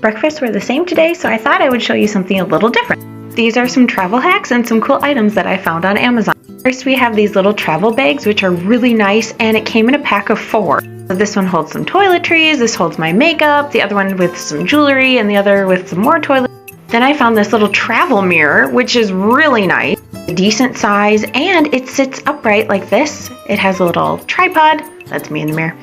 Breakfast were the same today, so I thought I would show you something a little different. These are some travel hacks and some cool items that I found on Amazon. First, we have these little travel bags, which are really nice, and it came in a pack of 4. So this one holds some toiletries, this holds my makeup, the other one with some jewelry, and the other with some more toilet. Then I found this little travel mirror, which is really nice, decent size, and it sits upright like this. It has a little tripod, that's me in the mirror,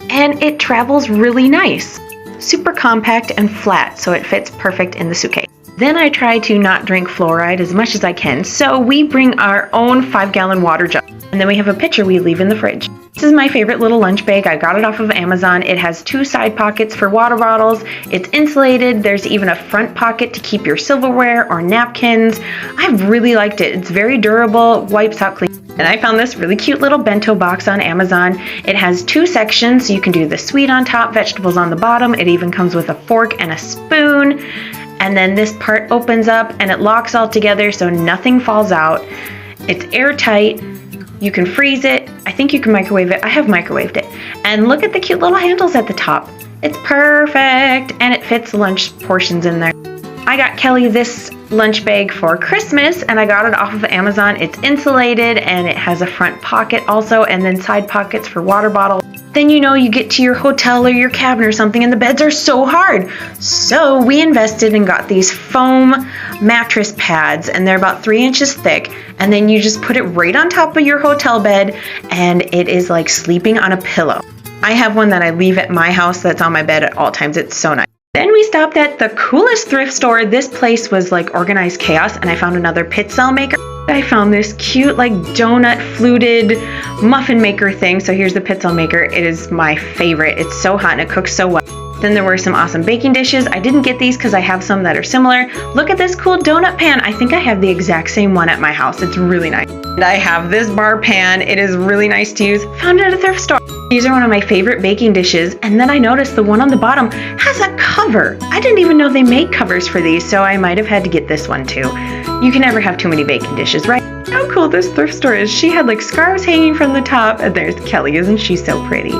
and it travels really nice. Super compact and flat, so it fits perfect in the suitcase. Then I try to not drink fluoride as much as I can, so we bring our own 5-gallon water jug. And then we have a pitcher we leave in the fridge. This is my favorite little lunch bag. I got it off of Amazon. It has 2 side pockets for water bottles. It's insulated. There's even a front pocket to keep your silverware or napkins. I really liked it. It's very durable, wipes out clean. And I found this really cute little bento box on Amazon. It has 2 sections, so you can do the sweet on top, vegetables on the bottom. It even comes with a fork and a spoon. And then this part opens up and it locks all together so nothing falls out. It's airtight. You can freeze it. I think you can microwave it. I have microwaved it. And look at the cute little handles at the top. It's perfect, and it fits lunch portions in there. I got Kelly this lunch bag for Christmas, and I got it off of Amazon. It's insulated, and it has a front pocket also, and then side pockets for water bottles. Then you know you get to your hotel or your cabin or something and the beds are so hard. So we invested and got these foam mattress pads, and they're about 3 inches thick, and then you just put it right on top of your hotel bed and it is like sleeping on a pillow. I have one that I leave at my house that's on my bed at all times. It's so nice. Then we stopped at the coolest thrift store. This place was like organized chaos, and I found another pizza maker. I found this cute like donut fluted muffin maker thing. So here's the pizza maker. It is my favorite. It's so hot and it cooks so well. Then there were some awesome baking dishes. I didn't get these because I have some that are similar. Look at this cool donut pan. I think I have the exact same one at my house. It's really nice. And I have this bar pan. It is really nice to use. Found it at a thrift store. These are one of my favorite baking dishes. And then I noticed the one on the bottom has a cover. I didn't even know they made covers for these, so I might have had to get this one too. You can never have too many baking dishes, right? How cool this thrift store is. She had like scarves hanging from the top, and there's Kelly. Isn't she so pretty?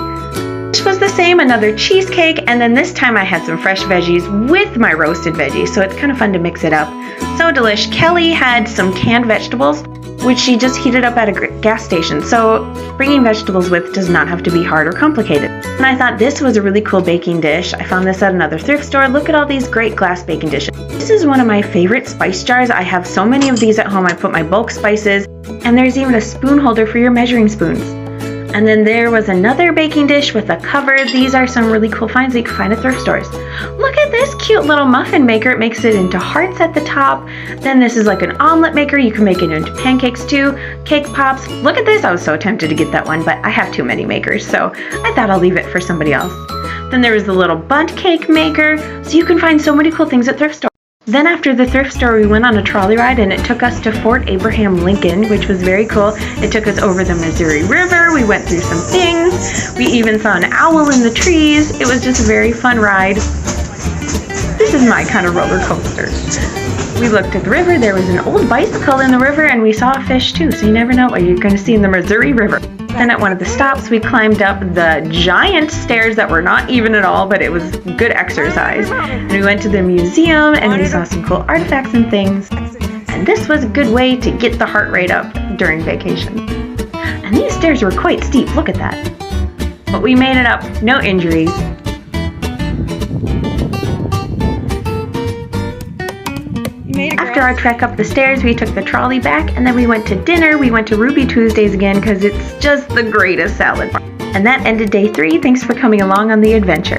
This was the same, another cheesecake, and then this time I had some fresh veggies with my roasted veggies, so it's kind of fun to mix it up. So delish. Kelly had some canned vegetables, which she just heated up at a gas station, so bringing vegetables with does not have to be hard or complicated. And I thought this was a really cool baking dish. I found this at another thrift store. Look at all these great glass baking dishes. This is one of my favorite spice jars. I have so many of these at home. I put my bulk spices, and there's even a spoon holder for your measuring spoons. And then there was another baking dish with a cover. These are some really cool finds that you can find at thrift stores. Look at this cute little muffin maker. It makes it into hearts at the top. Then this is like an omelet maker. You can make it into pancakes too. Cake pops. Look at this. I was so tempted to get that one, but I have too many makers, so I thought I'll leave it for somebody else. Then there was the little bundt cake maker. So you can find so many cool things at thrift stores. Then after the thrift store, we went on a trolley ride, and it took us to Fort Abraham Lincoln, which was very cool. It took us over the Missouri River. We went through some things. We even saw an owl in the trees. It was just a very fun ride. This is my kind of roller coaster. We looked at the river. There was an old bicycle in the river, and we saw a fish too, so you never know what you're going to see in the Missouri River. Then at one of the stops, we climbed up the giant stairs that were not even at all, but it was good exercise. And we went to the museum, and we saw some cool artifacts and things. And this was a good way to get the heart rate up during vacation. And these stairs were quite steep, look at that. But we made it up, no injuries. After our trek up the stairs, we took the trolley back, and then we went to dinner. We went to Ruby Tuesdays again because it's just the greatest salad bar. And that ended day 3. Thanks for coming along on the adventure.